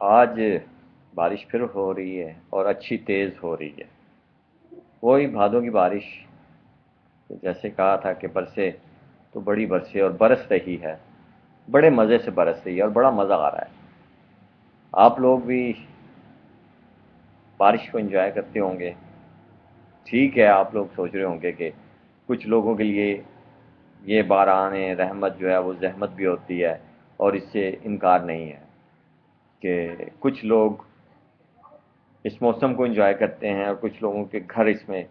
آج بارش پھر ہو رہی ہے اور اچھی تیز ہو رہی ہے۔ وہی بھادوں کی بارش، جیسے کہا تھا کہ برسے تو بڑی برسے اور برس رہی ہے، بڑے مزے سے برس رہی ہے اور بڑا مزہ آ رہا ہے۔ آپ لوگ بھی بارش کو انجوائے کرتے ہوں گے۔ ٹھیک ہے، آپ لوگ سوچ رہے ہوں گے کہ کچھ لوگوں کے لیے یہ باران رحمت جو ہے وہ زحمت بھی ہوتی ہے، اور اس سے انکار نہیں ہے کہ کچھ لوگ اس موسم کو انجوائے کرتے ہیں اور کچھ لوگوں کے گھر اس میں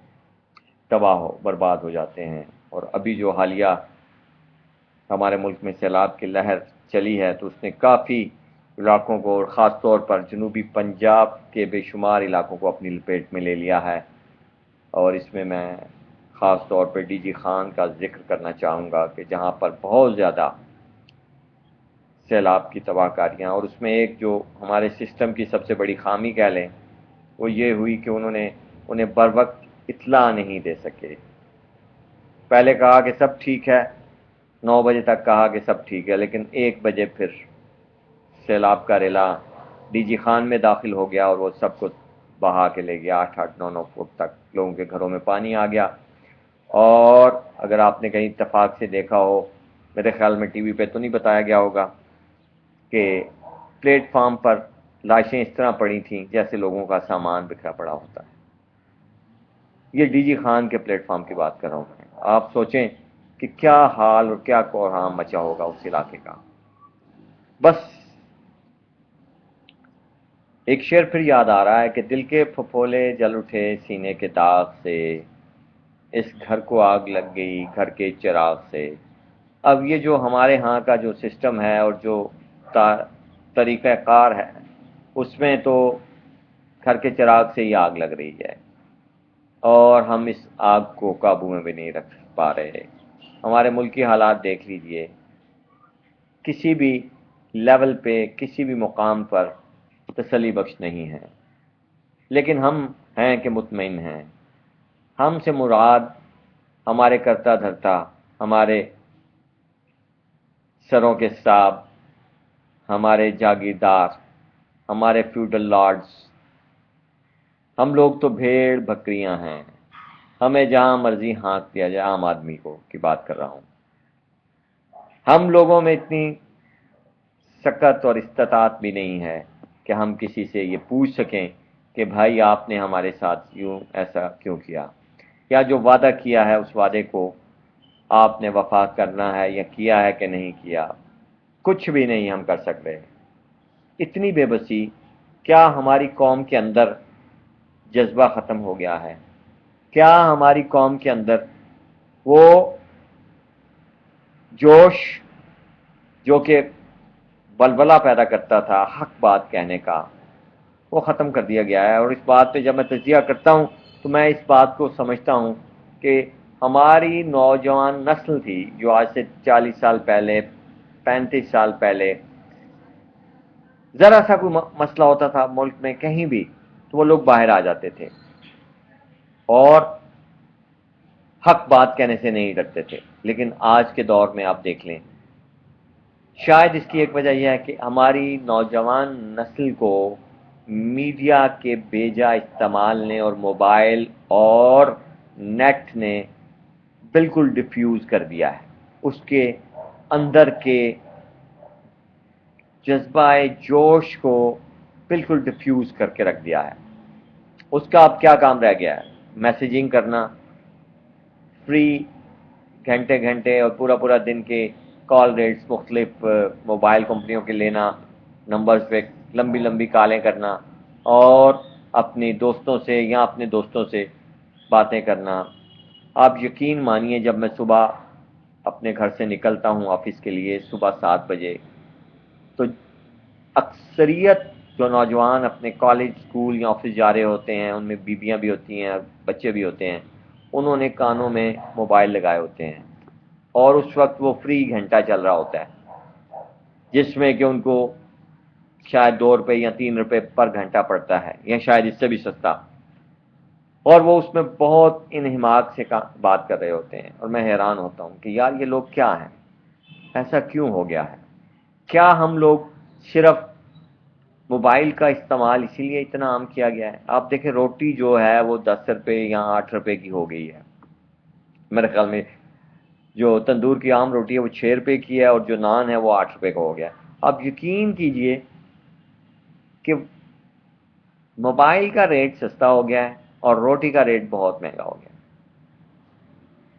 تباہ ہو برباد ہو جاتے ہیں۔ اور ابھی جو حالیہ ہمارے ملک میں سیلاب کی لہر چلی ہے تو اس نے کافی علاقوں کو، اور خاص طور پر جنوبی پنجاب کے بے شمار علاقوں کو اپنی لپیٹ میں لے لیا ہے۔ اور اس میں خاص طور پہ ڈی جی خان کا ذکر کرنا چاہوں گا کہ جہاں پر بہت زیادہ سیلاب کی تباہ کاریاں، اور اس میں ایک جو ہمارے سسٹم کی سب سے بڑی خامی کہہ لیں وہ یہ ہوئی کہ انہیں بر وقت اطلاع نہیں دے سکے۔ پہلے کہا کہ سب ٹھیک ہے، 9 بجے تک کہا کہ سب ٹھیک ہے، لیکن 1 بجے پھر سیلاب کا ریلا ڈی جی خان میں داخل ہو گیا اور وہ سب کو بہا کے لے گیا۔ 8-8 9 9 فٹ تک لوگوں کے گھروں میں پانی آ گیا۔ اور اگر آپ نے کہیں اتفاق سے دیکھا ہو، میرے خیال میں ٹی وی پہ تو نہیں بتایا گیا ہوگا کہ پلیٹ فارم پر لاشیں اس طرح پڑی تھیں جیسے لوگوں کا سامان بکھرا پڑا ہوتا ہے۔ یہ ڈی جی خان کے پلیٹ فارم کی بات کر رہا ہوں میں۔ آپ سوچیں کہ کیا حال اور کیا کوہرام مچا ہوگا اس علاقے کا۔ بس ایک شعر پھر یاد آ رہا ہے کہ دل کے پھپھولے جل اٹھے سینے کے داغ سے، اس گھر کو آگ لگ گئی گھر کے چراغ سے۔ اب یہ جو ہمارے ہاں کا جو سسٹم ہے اور جو طریقہ کار ہے، اس میں تو گھر کے چراغ سے ہی آگ لگ رہی ہے، اور ہم اس آگ کو قابو میں بھی نہیں رکھ پا رہے۔ ہمارے ملک کی حالات دیکھ لیجئے، کسی بھی لیول پہ کسی بھی مقام پر تسلی بخش نہیں ہے، لیکن ہم ہیں کہ مطمئن ہیں۔ ہم سے مراد ہمارے کرتا دھرتا، ہمارے سروں کے صاحب، ہمارے جاگیردار، ہمارے فیوڈل لارڈز۔ ہم لوگ تو بھیڑ بکریاں ہیں، ہمیں جہاں مرضی ہانک دیا جائے۔ عام آدمی کو کی بات کر رہا ہوں۔ ہم لوگوں میں اتنی سکت اور استطاعت بھی نہیں ہے کہ ہم کسی سے یہ پوچھ سکیں کہ بھائی آپ نے ہمارے ساتھ یوں ایسا کیوں کیا، یا جو وعدہ کیا ہے اس وعدے کو آپ نے وفا کرنا ہے یا کیا ہے کہ نہیں کیا۔ کچھ بھی نہیں ہم کر سکتے۔ اتنی بے بسی، کیا ہماری قوم کے اندر جذبہ ختم ہو گیا ہے؟ کیا ہماری قوم کے اندر وہ جوش جو کہ بلبلہ پیدا کرتا تھا حق بات کہنے کا، وہ ختم کر دیا گیا ہے؟ اور اس بات پہ جب میں تجزیہ کرتا ہوں تو میں اس بات کو سمجھتا ہوں کہ ہماری نوجوان نسل تھی جو آج سے 40 سال پہلے، 35 سال پہلے ذرا سا کوئی مسئلہ ہوتا تھا ملک میں کہیں بھی تو وہ لوگ باہر آ جاتے تھے اور حق بات کہنے سے نہیں ڈرتے تھے۔ لیکن آج کے دور میں آپ دیکھ لیں، شاید اس کی ایک وجہ یہ ہے کہ ہماری نوجوان نسل کو میڈیا کے بیجا استعمال نے اور موبائل اور نیٹ نے بالکل ڈیفیوز کر دیا ہے۔ اس کے اندر کے جذبہ جوش کو بالکل ڈیفیوز کر کے رکھ دیا ہے۔ اس کا اب کیا کام رہ گیا ہے؟ میسیجنگ کرنا، فری گھنٹے گھنٹے اور پورا پورا دن کے کال ریٹس مختلف موبائل کمپنیوں کے لینا، نمبرز پہ لمبی لمبی کالیں کرنا، اور اپنی دوستوں سے یا اپنے دوستوں سے باتیں کرنا۔ آپ یقین مانیے، جب میں صبح اپنے گھر سے نکلتا ہوں آفس کے لیے صبح 7 بجے، تو اکثریت جو نوجوان اپنے کالج، اسکول یا آفس جا رہے ہوتے ہیں، ان میں بیویاں بھی ہوتی ہیں، بچے بھی ہوتے ہیں، انہوں نے کانوں میں موبائل لگائے ہوتے ہیں، اور اس وقت وہ فری گھنٹہ چل رہا ہوتا ہے جس میں کہ ان کو شاید 2 روپے یا 3 روپے پر گھنٹہ پڑتا ہے، یا شاید اس سے بھی سستا، اور وہ اس میں بہت انہماک سے بات کر رہے ہوتے ہیں۔ اور میں حیران ہوتا ہوں کہ یار یہ لوگ کیا ہیں؟ ایسا کیوں ہو گیا ہے؟ کیا ہم لوگ صرف موبائل کا استعمال اسی لیے اتنا عام کیا گیا ہے. آپ دیکھیں روٹی جو ہے وہ 10 روپے یا 8 روپے کی ہو گئی ہے میرے خیال میں. جو تندور کی عام روٹی ہے وہ 6 روپے کی ہے اور جو نان ہے وہ 8 روپے کا ہو گیا. اب یقین کیجئے کہ موبائل کا ریٹ سستا ہو گیا ہے اور روٹی کا ریٹ بہت مہنگا ہو گیا.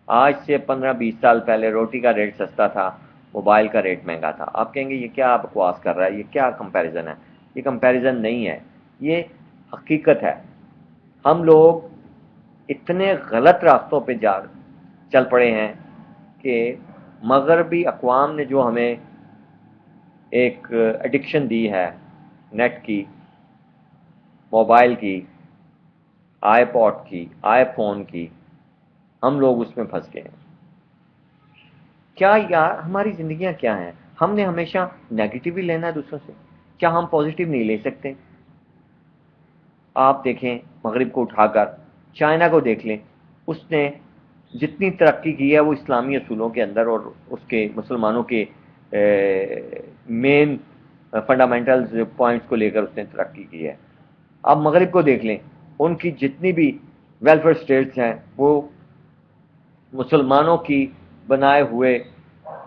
آج سے 15-20 سال پہلے روٹی کا ریٹ سستا تھا, موبائل کا ریٹ مہنگا تھا. آپ کہیں گے یہ کیا بکواس کر رہا ہے, یہ کیا کمپیریزن ہے؟ یہ کمپیریزن نہیں ہے, یہ حقیقت ہے. ہم لوگ اتنے غلط راستوں پہ چل پڑے ہیں کہ مغربی اقوام نے جو ہمیں ایک ایڈکشن دی ہے نیٹ کی, موبائل کی, آئی پوڈ کی, آئی فون کی, ہم لوگ اس میں پھنس گئے ہیں. کیا یار ہماری زندگیاں کیا ہیں؟ ہم نے ہمیشہ نیگیٹو ہی لینا ہے دوسروں سے, کیا ہم پازیٹیو نہیں لے سکتے؟ آپ دیکھیں مغرب کو اٹھا کر چائنا کو دیکھ لیں, اس نے جتنی ترقی کی ہے وہ اسلامی اصولوں کے اندر اور اس کے مسلمانوں کے مین فنڈامنٹلز پوائنٹس کو لے کر اس نے ترقی کی ہے. آپ مغرب کو دیکھ لیں, ان کی جتنی بھی ویلفیئر اسٹیٹس ہیں وہ مسلمانوں کی بنائے ہوئے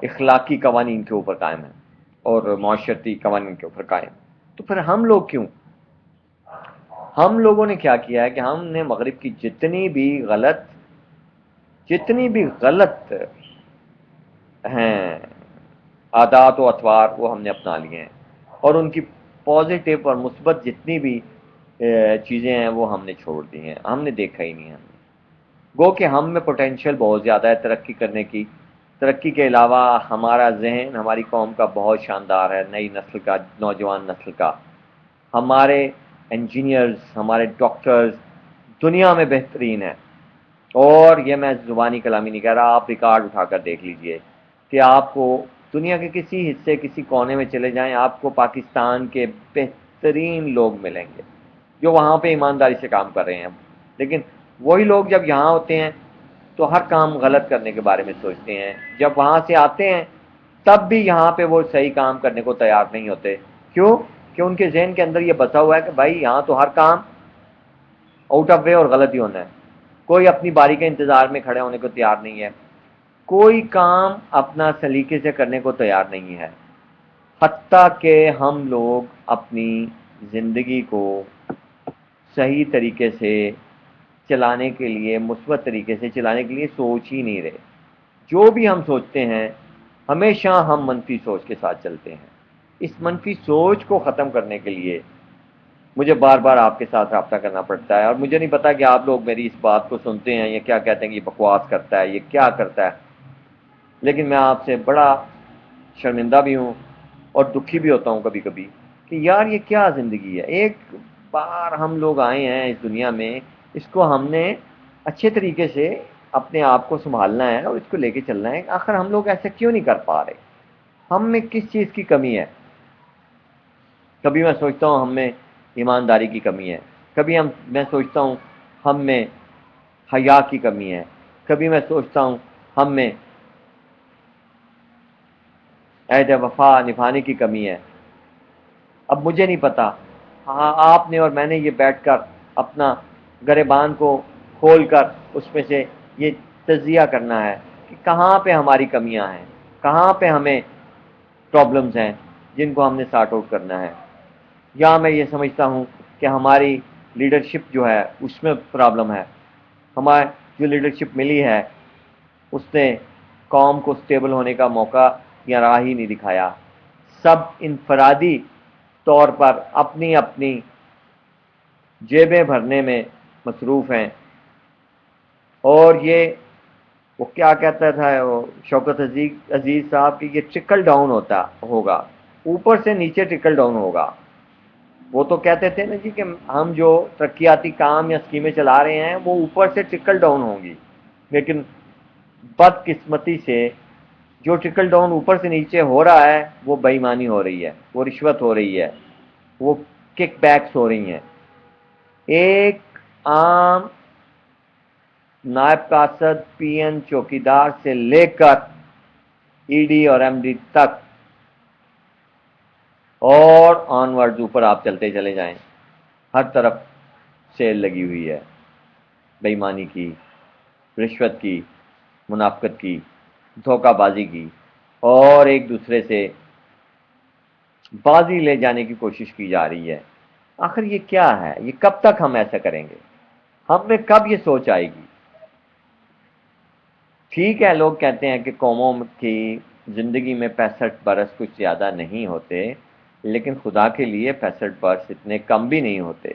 اخلاقی قوانین کے اوپر قائم ہیں اور معاشرتی قوانین کے اوپر قائم. تو پھر ہم لوگ کیوں؟ ہم لوگوں نے کیا کیا ہے کہ ہم نے مغرب کی جتنی بھی غلط ہیں عادات و اطوار وہ ہم نے اپنا لیے ہیں, اور ان کی پازیٹیو اور مثبت جتنی بھی چیزیں ہیں وہ ہم نے چھوڑ دی ہیں, ہم نے دیکھا ہی نہیں. ہم نے گو کہ ہم میں پوٹینشیل بہت زیادہ ہے ترقی کرنے کی. ترقی کے علاوہ ہمارا ذہن ہماری قوم کا بہت شاندار ہے, نئی نسل کا, نوجوان نسل کا. ہمارے انجینئرز, ہمارے ڈاکٹرز دنیا میں بہترین ہیں. اور یہ میں زبانی کلامی نہیں کہہ رہا, آپ ریکارڈ اٹھا کر دیکھ لیجئے کہ آپ کو دنیا کے کسی حصے کسی کونے میں چلے جائیں, آپ کو پاکستان کے بہترین لوگ ملیں گے جو وہاں پہ ایمانداری سے کام کر رہے ہیں. لیکن وہی لوگ جب یہاں ہوتے ہیں تو ہر کام غلط کرنے کے بارے میں سوچتے ہیں, جب وہاں سے آتے ہیں تب بھی یہاں پہ وہ صحیح کام کرنے کو تیار نہیں ہوتے. کیوں؟ کہ ان کے ذہن کے اندر یہ بسا ہوا ہے کہ بھائی یہاں تو ہر کام آؤٹ آف وے اور غلط ہی ہونا ہے. کوئی اپنی باری کے انتظار میں کھڑے ہونے کو تیار نہیں ہے, کوئی کام اپنا سلیقے سے کرنے کو تیار نہیں ہے. حتیٰ کہ ہم لوگ اپنی زندگی کو صحیح طریقے سے چلانے کے لیے, مثبت طریقے سے چلانے کے لیے سوچ ہی نہیں رہے. جو بھی ہم سوچتے ہیں ہمیشہ ہم منفی سوچ کے ساتھ چلتے ہیں. اس منفی سوچ کو ختم کرنے کے لیے مجھے بار بار آپ کے ساتھ رابطہ کرنا پڑتا ہے, اور مجھے نہیں پتا کہ آپ لوگ میری اس بات کو سنتے ہیں یا کیا کہتے ہیں کہ یہ بکواس کرتا ہے, یہ کیا کرتا ہے. لیکن میں آپ سے بڑا شرمندہ بھی ہوں اور دکھی بھی ہوتا ہوں کبھی کبھی کہ یار یہ کیا زندگی ہے. ایک بار ہم لوگ آئے ہیں اس دنیا میں, اس کو ہم نے اچھے طریقے سے اپنے آپ کو سنبھالنا ہے اور اس کو لے کے چلنا ہے. آخر ہم لوگ ایسا کیوں نہیں کر پا رہے؟ ہم میں کس چیز کی کمی ہے؟ کبھی میں سوچتا ہوں ہم میں ایمانداری کی کمی ہے, کبھی میں سوچتا ہوں ہم میں حیا کی کمی ہے, کبھی میں سوچتا ہوں ہم میں عہد وفا نبھانے کی کمی ہے. اب مجھے نہیں پتا, ہاں آپ نے اور میں نے یہ بیٹھ کر اپنا گریبان کو کھول کر اس میں سے یہ تجزیہ کرنا ہے کہ کہاں پہ ہماری کمیاں ہیں, کہاں پہ ہمیں پرابلمز ہیں جن کو ہم نے سارٹ آؤٹ کرنا ہے. یا میں یہ سمجھتا ہوں کہ ہماری لیڈرشپ جو ہے اس میں پرابلم ہے. ہمیں جو لیڈرشپ ملی ہے اس نے قوم کو سٹیبل ہونے کا موقع یا راہ ہی نہیں دکھایا. سب انفرادی طور پر اپنی اپنی جیبیں بھرنے میں مصروف ہیں. اور یہ وہ کیا کہتا تھا وہ شوکت عزیز صاحب کی, یہ ٹرکل ڈاؤن ہوگا, اوپر سے نیچے ٹرکل ڈاؤن ہوگا. وہ تو کہتے تھے نا جی کہ ہم جو ترقیاتی کام یا اسکیمیں چلا رہے ہیں وہ اوپر سے ٹرکل ڈاؤن ہوں گی, لیکن بدقسمتی سے جو ٹرکل ڈاؤن اوپر سے نیچے ہو رہا ہے وہ بے ایمانی ہو رہی ہے, وہ رشوت ہو رہی ہے, وہ کک بیکس ہو رہی ہیں. ایک عام نائب قاصد, پی این چوکیدار سے لے کر ای ڈی اور ایم ڈی تک اور آن ورڈ اوپر آپ چلتے چلے جائیں، ہر طرف سیل لگی ہوئی ہے، بے ایمانی کی، رشوت کی، منافقت کی، دھوکہ بازی کی، اور ایک دوسرے سے بازی لے جانے کی کوشش کی جا رہی ہے۔ آخر یہ کیا ہے؟ یہ کب تک ہم ایسا کریں گے؟ ہم میں کب یہ سوچ آئے گی؟ ٹھیک ہے، لوگ کہتے ہیں کہ قوموں کی زندگی میں 65 برس کچھ زیادہ نہیں ہوتے، لیکن خدا کے لیے 65 برس اتنے کم بھی نہیں ہوتے۔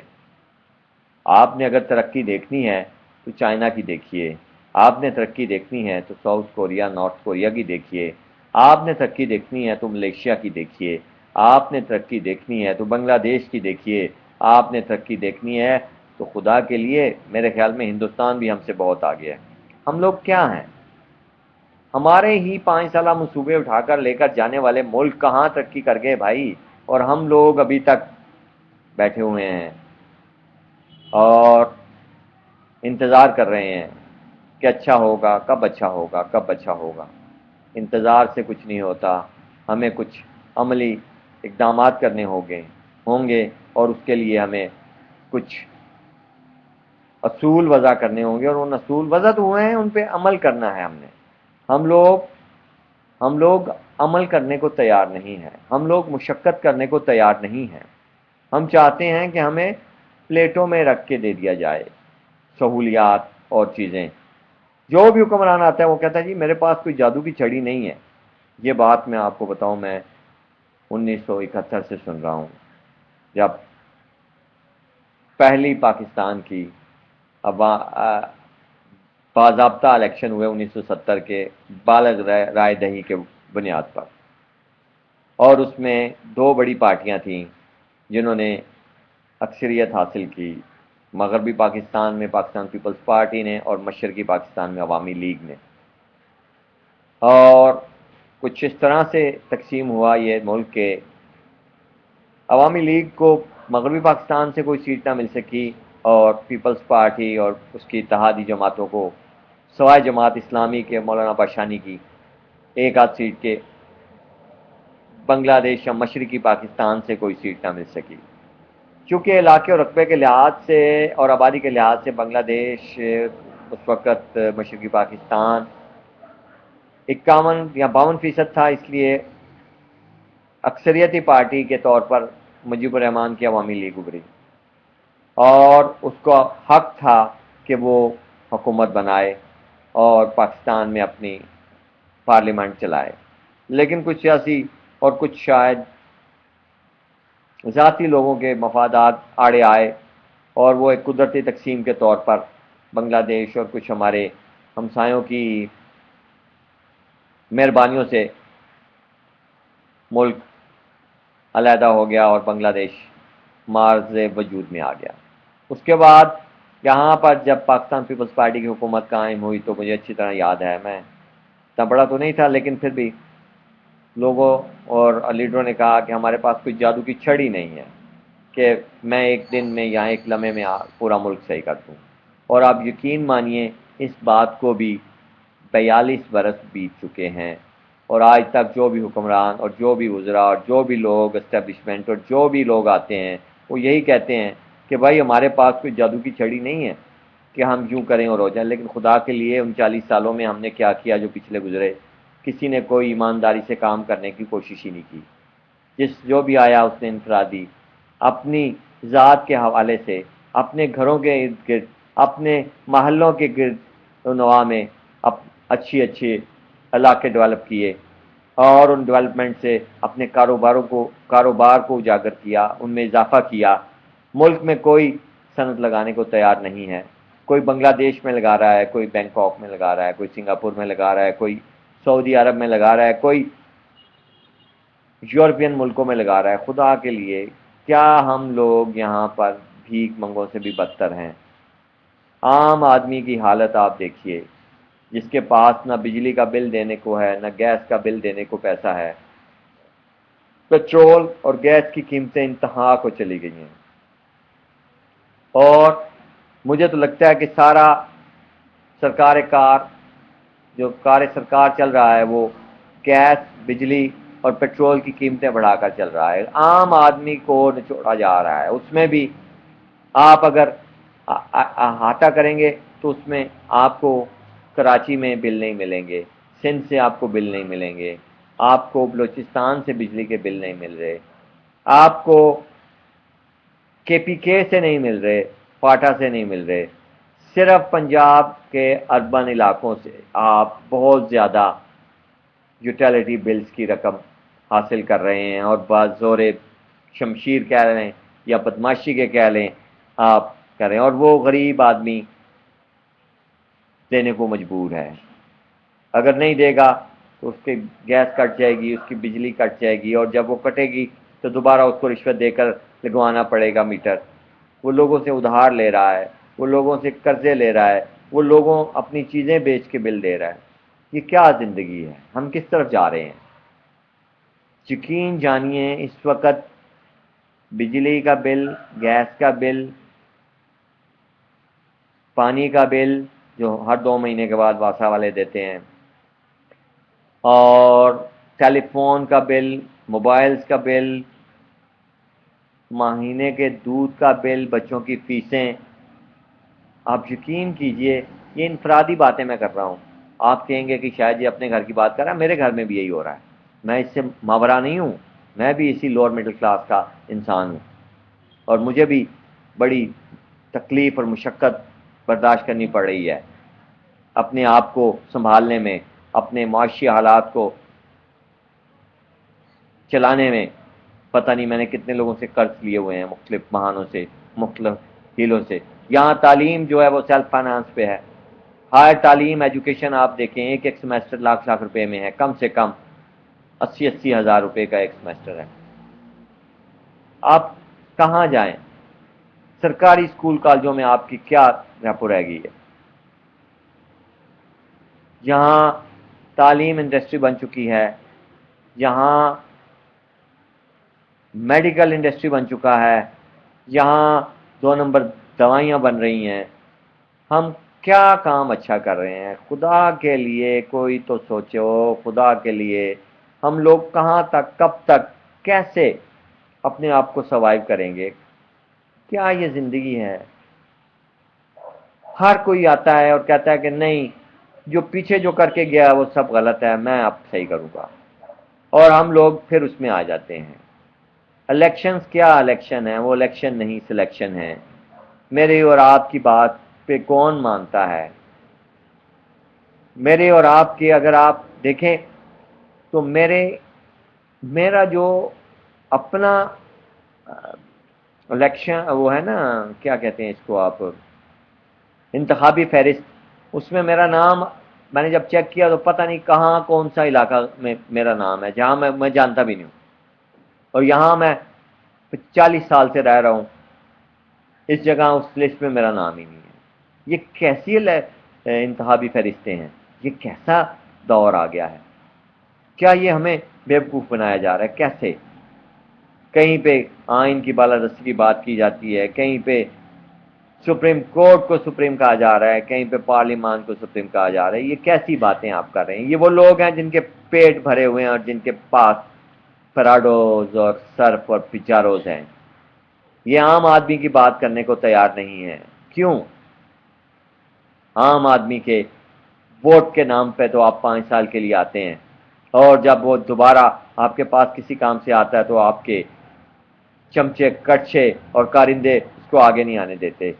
آپ نے اگر ترقی دیکھنی ہے تو چائنا کی دیکھیے، آپ نے ترقی دیکھنی ہے تو ساؤتھ کوریا، نارتھ کوریا کی دیکھیے، آپ نے ترقی دیکھنی ہے تو ملیشیا کی دیکھیے، آپ نے ترقی دیکھنی ہے تو بنگلہ دیش کی دیکھیے، آپ نے ترقی دیکھنی ہے تو خدا کے لیے میرے خیال میں ہندوستان بھی ہم سے بہت آگے ہے۔ ہم لوگ کیا ہیں؟ ہمارے ہی 5 سالہ منصوبے اٹھا کر لے کر جانے والے ملک کہاں ترقی کر گئے بھائی، اور ہم لوگ ابھی تک بیٹھے ہوئے ہیں اور انتظار کر رہے ہیں کہ اچھا ہوگا، کب اچھا ہوگا، کب اچھا ہوگا۔ انتظار سے کچھ نہیں ہوتا، ہمیں کچھ عملی اقدامات کرنے ہوں گے اور اس کے لیے ہمیں کچھ اصول وضع کرنے ہوں گے، اور ان اصول وضع تو ہوئے ہیں، ان پہ عمل کرنا ہے ہم نے۔ ہم لوگ عمل کرنے کو تیار نہیں ہیں، ہم لوگ مشقت کرنے کو تیار نہیں ہیں۔ ہم چاہتے ہیں کہ ہمیں پلیٹوں میں رکھ کے دے دیا جائے سہولیات اور چیزیں۔ جو بھی حکمران آتا ہے وہ کہتا ہے جی میرے پاس کوئی جادو کی چھڑی نہیں ہے۔ یہ بات میں آپ کو بتاؤں، میں 1971 سے سن رہا ہوں، جب پہلی پاکستان کی باضابطہ الیکشن ہوئے 1970 کے بالغ رائے دہی کے بنیاد پر، اور اس میں 2 بڑی پارٹیاں تھیں جنہوں نے اکثریت حاصل کی، مغربی پاکستان میں پاکستان پیپلز پارٹی نے اور مشرقی پاکستان میں عوامی لیگ نے۔ اور کچھ اس طرح سے تقسیم ہوا یہ ملک کے عوامی لیگ کو مغربی پاکستان سے کوئی سیٹ نہ مل سکی، اور پیپلز پارٹی اور اس کی اتحادی جماعتوں کو سوائے جماعت اسلامی کے مولانا باشانی کی 1 آدھ سیٹ کے بنگلہ دیش یا مشرقی پاکستان سے کوئی سیٹ نہ مل سکی۔ چونکہ علاقے اور رقبے کے لحاظ سے اور آبادی کے لحاظ سے بنگلہ دیش اس وقت مشرقی پاکستان 51 یا 52% تھا، اس لیے اکثریتی پارٹی کے طور پر مجیب الرحمان کی عوامی لیگ ابھری، اور اس کا حق تھا کہ وہ حکومت بنائے اور پاکستان میں اپنی پارلیمنٹ چلائے۔ لیکن کچھ سیاسی اور کچھ شاید ذاتی لوگوں کے مفادات آڑے آئے، اور وہ ایک قدرتی تقسیم کے طور پر بنگلہ دیش اور کچھ ہمارے ہمسایوں کی مہربانیوں سے ملک علیحدہ ہو گیا اور بنگلہ دیش معرض وجود میں آ گیا۔ اس کے بعد یہاں پر جب پاکستان پیپلز پارٹی کی حکومت قائم ہوئی تو مجھے اچھی طرح یاد ہے، میں اتنا بڑا تو نہیں تھا لیکن پھر بھی لوگوں اور لیڈروں نے کہا کہ ہمارے پاس کوئی جادو کی چھڑی نہیں ہے کہ میں ایک دن میں یا ایک لمحے میں پورا ملک صحیح کر دوں۔ اور آپ یقین مانیے اس بات کو بھی 42 برس بیت چکے ہیں، اور آج تک جو بھی حکمران اور جو بھی وزراء اور جو بھی لوگ اسٹیبلشمنٹ اور جو بھی لوگ آتے ہیں وہ یہی کہتے ہیں کہ بھائی ہمارے پاس کوئی جادو کی چھڑی نہیں ہے کہ ہم یوں کریں اور ہو جائیں۔ لیکن خدا کے لیے 39 سالوں میں ہم نے کیا کیا جو پچھلے گزرے؟ کسی نے کوئی ایمانداری سے کام کرنے کی کوشش ہی نہیں کی۔ جو بھی آیا اس نے انفرادی اپنی ذات کے حوالے سے اپنے گھروں کے ارد گرد، اپنے محلوں کے گرد و نواح میں اچھی علاقے ڈیولپ کیے، اور ان ڈیولپمنٹ سے اپنے کاروبار کو اجاگر کیا، ان میں اضافہ کیا۔ ملک میں کوئی صنعت لگانے کو تیار نہیں ہے، کوئی بنگلہ دیش میں لگا رہا ہے، کوئی بینکاک میں لگا رہا ہے، کوئی سنگاپور میں لگا رہا ہے، کوئی سعودی عرب میں لگا رہا ہے، کوئی یورپین ملکوں میں لگا رہا ہے۔ خدا کے لیے کیا ہم لوگ یہاں پر بھیک منگوں سے بھی بدتر ہیں؟ عام آدمی کی حالت آپ دیکھیے، جس کے پاس نہ بجلی کا بل دینے کو ہے، نہ گیس کا بل دینے کو پیسہ ہے۔ پیٹرول اور گیس کی قیمتیں انتہا کو چلی گئی ہیں، اور مجھے تو لگتا ہے کہ سارا جو کار سرکار چل رہا ہے وہ گیس، بجلی اور پیٹرول کی قیمتیں بڑھا کر چل رہا ہے، عام آدمی کو نچوڑا جا رہا ہے۔ اس میں بھی آپ اگر احاطہ کریں گے تو اس میں آپ کو کراچی میں بل نہیں ملیں گے، سندھ سے آپ کو بل نہیں ملیں گے، آپ کو بلوچستان سے بجلی کے بل نہیں مل رہے، آپ کو کے پی کے سے نہیں مل رہے، فاٹا سے نہیں مل رہے، صرف پنجاب کے اربن علاقوں سے آپ بہت زیادہ یوٹیلیٹی بلز کی رقم حاصل کر رہے ہیں، اور بعض زور شمشیر کہہ رہے ہیں یا بدماشی کے کہہ لیں آپ کہہ رہے ہیں، اور وہ غریب آدمی دینے کو مجبور ہے۔ اگر نہیں دے گا تو اس کی گیس کٹ جائے گی، اس کی بجلی کٹ جائے گی، اور جب وہ کٹے گی تو دوبارہ اس کو رشوت دے کر لگوانا پڑے گا میٹر۔ وہ لوگوں سے ادھار لے رہا ہے، وہ لوگوں سے قرضے لے رہا ہے، وہ لوگوں اپنی چیزیں بیچ کے بل دے رہا ہے۔ یہ کیا زندگی ہے؟ ہم کس طرف جا رہے ہیں؟ یقین جانیے اس وقت بجلی کا بل، گیس کا بل، پانی کا بل جو ہر 2 مہینے کے بعد واسا والے دیتے ہیں، اور ٹیلی فون کا بل، موبائلز کا بل، مہینے کے دودھ کا بل، بچوں کی فیسیں، آپ یقین کیجئے یہ انفرادی باتیں میں کر رہا ہوں۔ آپ کہیں گے کہ شاید یہ اپنے گھر کی بات کر رہا ہے، میرے گھر میں بھی یہی ہو رہا ہے، میں اس سے ماورا نہیں ہوں، میں بھی اسی لوور مڈل کلاس کا انسان ہوں، اور مجھے بھی بڑی تکلیف اور مشقت برداشت کرنی پڑ رہی ہے اپنے آپ کو سنبھالنے میں، اپنے معاشی حالات کو چلانے میں۔ پتہ نہیں میں نے کتنے لوگوں سے قرض لیے ہوئے ہیں، مختلف بہانوں سے، مختلف ہیلوں سے۔ یہاں تعلیم جو ہے وہ سیلف فائنانس پہ ہے، ہائر تعلیم ایجوکیشن آپ دیکھیں ایک ایک سیمیسٹر لاکھ لاکھ روپے میں ہے، کم سے کم 80,000 روپے کا ایک سیمیسٹر ہے۔ آپ کہاں جائیں؟ سرکاری اسکول کالجوں میں آپ کی کیا ریپو رہ گئی ہے؟ جہاں تعلیم انڈسٹری بن چکی ہے، جہاں میڈیکل انڈسٹری بن چکا ہے، جہاں 2 نمبر دوائیاں بن رہی ہیں، ہم کیا کام اچھا کر رہے ہیں؟ خدا کے لیے کوئی تو سوچو، خدا کے لیے ہم لوگ کہاں تک، کب تک، کیسے اپنے آپ کو سروائیو کریں گے؟ کیا یہ زندگی ہے؟ ہر کوئی آتا ہے اور کہتا ہے کہ نہیں، جو پیچھے جو کر کے گیا وہ سب غلط ہے، میں اب صحیح کروں گا، اور ہم لوگ پھر اس میں آ جاتے ہیں۔ الیکشنز کیا الیکشن ہے؟ وہ الیکشن نہیں، سلیکشن ہے۔ میرے اور آپ کی بات پہ کون مانتا ہے؟ میرے اور آپ کے اگر آپ دیکھیں تو میرا جو اپنا الیکشن وہ ہے نا، کیا کہتے ہیں اس کو آپ، انتخابی فہرست، اس میں میرا نام میں نے جب چیک کیا تو پتہ نہیں کہاں کون سا علاقہ میں میرا نام ہے، جہاں میں جانتا بھی نہیں ہوں، اور یہاں میں 40 سال سے رہ رہا ہوں، اس جگہ اس لسٹ میں میرا نام ہی نہیں ہے۔ یہ کیسی انتخابی فہرستیں ہیں؟ یہ کیسا دور آ گیا ہے؟ کیا یہ ہمیں بیوقوف بنایا جا رہا ہے؟ کیسے؟ کہیں پہ آئین کی بالادستی کی بات کی جاتی ہے، کہیں پہ سپریم کورٹ کو سپریم کہا جا رہا ہے، کہیں پہ پارلیمان کو سپریم کہا جا رہا ہے۔ یہ کیسی باتیں آپ کر رہے ہیں؟ یہ وہ لوگ ہیں جن کے پیٹ بھرے ہوئے ہیں اور جن کے پاس فراڈوز اور سرف اور پچاروز ہیں، یہ عام آدمی کی بات کرنے کو تیار نہیں ہے۔ کیوں؟ عام آدمی کے ووٹ کے نام پہ تو آپ 5 سال کے لیے آتے ہیں، اور جب وہ دوبارہ آپ کے پاس کسی کام سے آتا ہے تو آپ کے چمچے، کڑچے اور کارندے اس کو آگے نہیں آنے دیتے۔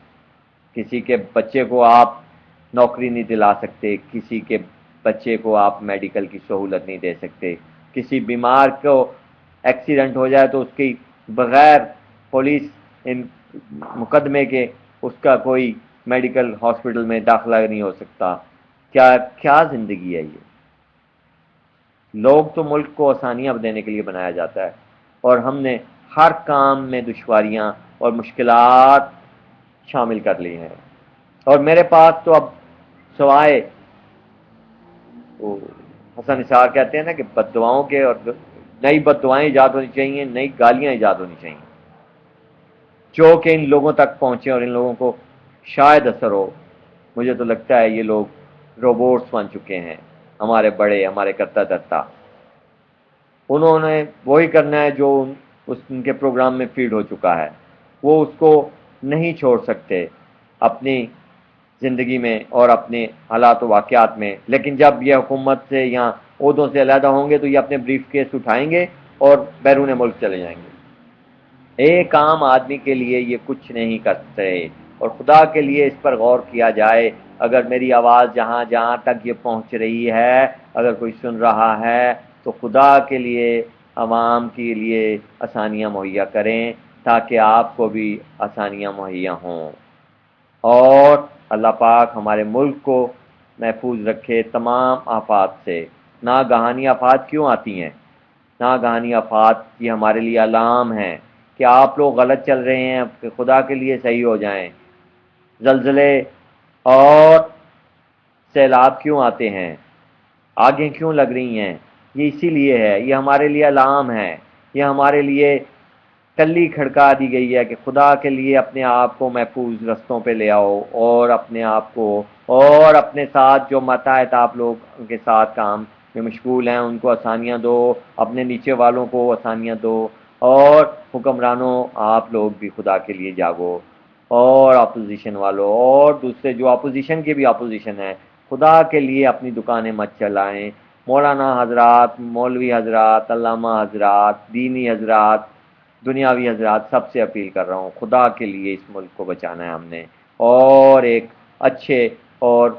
کسی کے بچے کو آپ نوکری نہیں دلا سکتے، کسی کے بچے کو آپ میڈیکل کی سہولت نہیں دے سکتے، کسی بیمار کو ایکسیڈنٹ ہو جائے تو اس کی بغیر پولیس مقدمے کے اس کا کوئی میڈیکل ہاسپٹل میں داخلہ نہیں ہو سکتا۔ کیا زندگی ہے یہ؟ لوگ تو ملک کو آسانیاں دینے کے لیے بنایا جاتا ہے، اور ہم نے ہر کام میں دشواریاں اور مشکلات شامل کر لی ہیں۔ اور میرے پاس تو اب سوائے وہ حسن نثار کہتے ہیں نا کہ بد دعاؤں کے، اور نئی بد دعائیں ایجاد ہونی چاہیے، نئی گالیاں ایجاد ہونی چاہیے جو کہ ان لوگوں تک پہنچے اور ان لوگوں کو شاید اثر ہو۔ مجھے تو لگتا ہے یہ لوگ روبوٹس بن چکے ہیں، ہمارے بڑے، ہمارے کرتا دھرتا۔ انہوں نے وہی کرنا ہے جو ان کے پروگرام میں فیڈ ہو چکا ہے، وہ اس کو نہیں چھوڑ سکتے اپنی زندگی میں اور اپنے حالات و واقعات میں۔ لیکن جب یہ حکومت سے یا عہدوں سے علیحدہ ہوں گے تو یہ اپنے بریف کیس اٹھائیں گے اور بیرون ملک چلے جائیں گے۔ ایک عام آدمی کے لیے یہ کچھ نہیں کرتے، اور خدا کے لیے اس پر غور کیا جائے۔ اگر میری آواز جہاں جہاں تک یہ پہنچ رہی ہے، اگر کوئی سن رہا ہے، تو خدا کے لیے عوام کے لیے آسانیاں مہیا کریں تاکہ آپ کو بھی آسانیاں مہیا ہوں، اور اللہ پاک ہمارے ملک کو محفوظ رکھے تمام آفات سے۔ ناگہانی آفات کیوں آتی ہیں؟ ناگہانی آفات یہ ہمارے لیے علام ہیں کہ آپ لوگ غلط چل رہے ہیں، کہ خدا کے لیے صحیح ہو جائیں۔ زلزلے اور سیلاب کیوں آتے ہیں؟ آگیں کیوں لگ رہی ہیں؟ یہ اسی لیے ہے، یہ ہمارے لیے علام ہے، یہ ہمارے لیے کلی کھڑکا دی گئی ہے کہ خدا کے لیے اپنے آپ کو محفوظ رستوں پہ لے آؤ، اور اپنے آپ کو اور اپنے ساتھ جو ماتحت آپ لوگ کے ساتھ کام میں مشغول ہیں ان کو آسانیاں دو، اپنے نیچے والوں کو آسانیاں دو، اور حکمرانوں آپ لوگ بھی خدا کے لیے جاگو، اور اپوزیشن والوں اور دوسرے جو اپوزیشن کے بھی اپوزیشن ہیں، خدا کے لیے اپنی دکانیں مت چلائیں۔ مولانا حضرات، مولوی حضرات، علامہ حضرات، دینی حضرات، دنیاوی حضرات، سب سے اپیل کر رہا ہوں، خدا کے لیے اس ملک کو بچانا ہے ہم نے، اور ایک اچھے اور